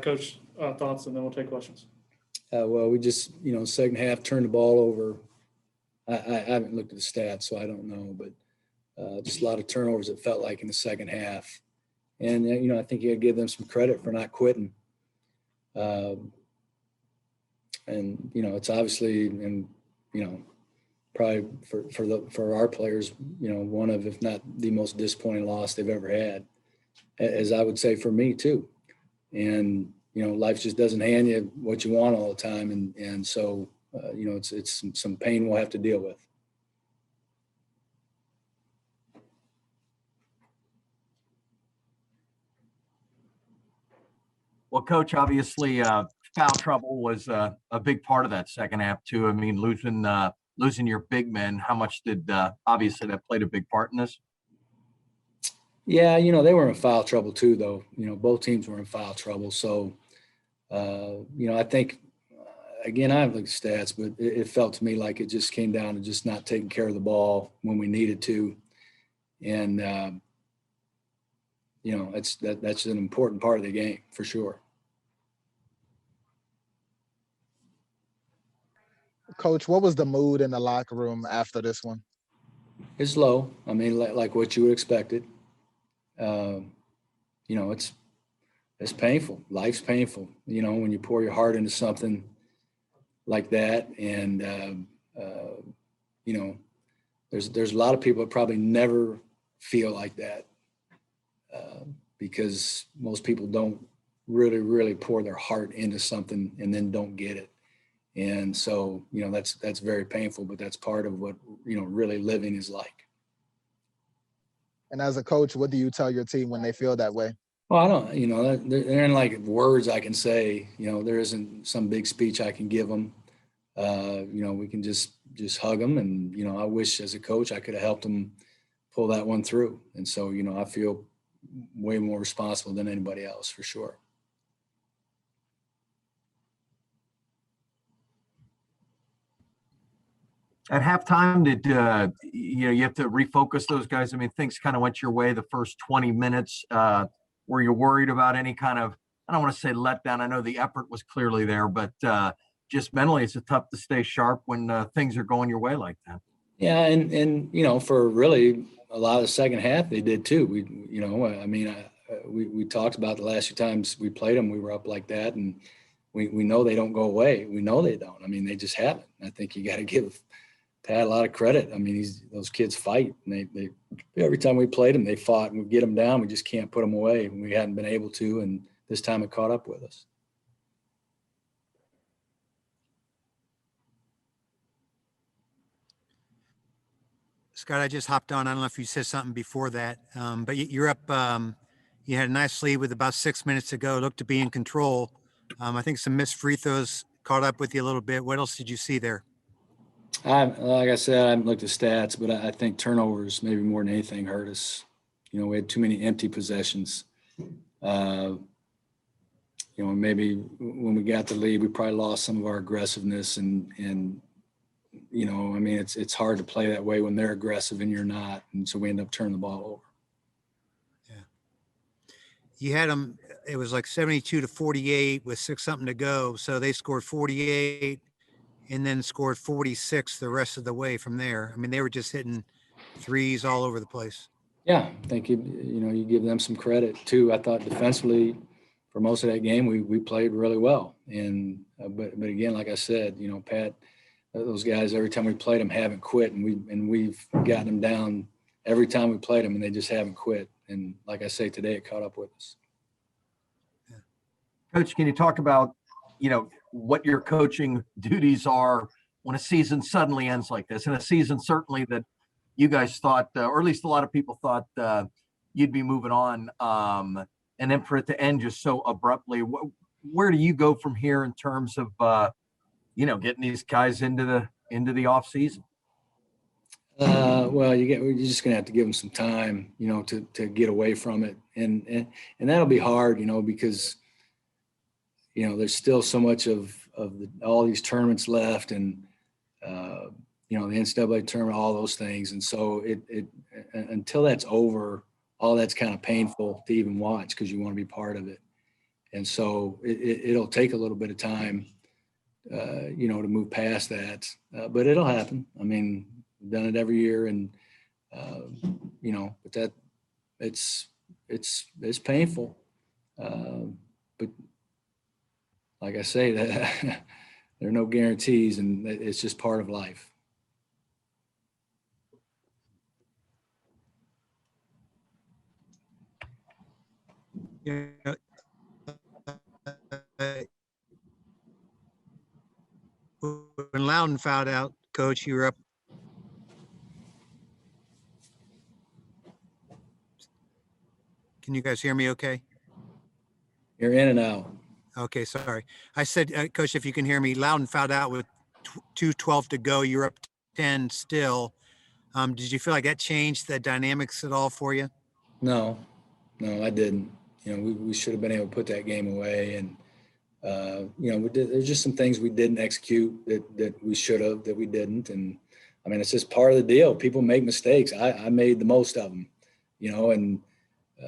Coach, thoughts, and then we'll take questions. Well, we just, second half turned the ball over. I haven't looked at the stats, so I don't know, but just a lot of turnovers, it felt like, in the second half. And, I think you got to give them some credit for not quitting. And, it's obviously, and, probably for our players, one of, if not the most disappointing loss they've ever had, as I would say for me too. And, life just doesn't hand you what you want all the time. And so, it's some pain we'll have to deal with. Well, Coach, obviously foul trouble was a big part of that second half too. I mean, losing your big men, how much did obviously that played a big part in this? Yeah, they were in foul trouble too, though. Both teams were in foul trouble. So, I think, again, I haven't looked at stats, but it felt to me like it just came down to just not taking care of the ball when we needed to. And, that's an important part of the game for sure. Coach, what was the mood in the locker room after this one? It's low. I mean, like what you would expect it. It's painful. Life's painful, when you pour your heart into something like that. And, there's a lot of people that probably never feel like that because most people don't really, really pour their heart into something and then don't get it. And so, that's very painful, but that's part of what, really living is like. And as a coach, what do you tell your team when they feel that way? Well, I don't, there aren't like words I can say, there isn't some big speech I can give them. We can just hug them. And, I wish as a coach I could have helped them pull that one through. And so, I feel way more responsible than anybody else for sure. At halftime, did you have to refocus those guys? I mean, things kind of went your way the first 20 minutes. Were you worried about any kind of, I don't want to say letdown? I know the effort was clearly there, but just mentally, it's tough to stay sharp when things are going your way like that. Yeah, and for really a lot of the second half, they did too. We talked about the last few times we played them, we were up like that, and we know they don't go away. We know they don't. I mean, they just haven't. I think you got to give Pat a lot of credit. I mean, those kids fight, and they every time we played them, they fought, and we get them down. We just can't put them away, and we hadn't been able to, and this time it caught up with us. Scott, I just hopped on. I don't know if you said something before that, but you're up. You had a nice lead with about 6 minutes to go. Looked to be in control. I think some missed free throws caught up with you a little bit. What else did you see there? Like I said, I haven't looked at stats, but I think turnovers maybe more than anything hurt us. We had too many empty possessions. Maybe when we got the lead, we probably lost some of our aggressiveness and it's hard to play that way when they're aggressive and you're not. And so we end up turning the ball over. Yeah. You had them, it was like 72-48 with 6 something to go. So they scored 48 and then scored 46 the rest of the way from there. I mean, they were just hitting threes all over the place. Yeah, I think you give them some credit too. I thought defensively for most of that game we played really well. And but again, like I said, Pat, those guys every time we played them haven't quit, and we've gotten them down every time we played them, and they just haven't quit. And like I say, today it caught up with us. Yeah. Coach, can you talk about what your coaching duties are when a season suddenly ends like this, and a season certainly that you guys thought, or at least a lot of people thought, you'd be moving on, and then for it to end just so abruptly? Where do you go from here in terms of getting these guys into the off season? Well, you're just gonna have to give them some time, to get away from it, and that'll be hard, because there's still so much of all these tournaments left, and the NCAA tournament, all those things, and so it until that's over, all that's kind of painful to even watch because you want to be part of it, And so it'll take a little bit of time, you know, to move past that, but it'll happen. I mean, we've done it every year, and you know, but that it's painful. But like I say, that there are no guarantees, and it's just part of life. Yeah. When Loudon fouled out, Coach, you were up. Can you guys hear me okay? You're in and out. Okay, sorry. I said, Coach, if you can hear me, Loudon fouled out with 2:12 to go. You're up 10 still. Did you feel like that changed the dynamics at all for you? No, I didn't. You know, we should have been able to put that game away, and you know, there's just some things we didn't execute that we should have, that we didn't. And I mean, it's just part of the deal. People make mistakes. I made the most of them, you know, and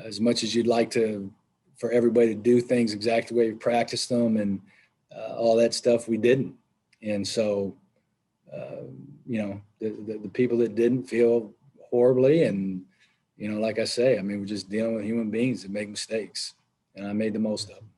as much as you'd like for everybody to do things exactly the way you practiced them and all that stuff, we didn't. And so, you know, the people that didn't feel horribly. And, you know, like I say, I mean, we're just dealing with human beings that make mistakes, and I made the most of them.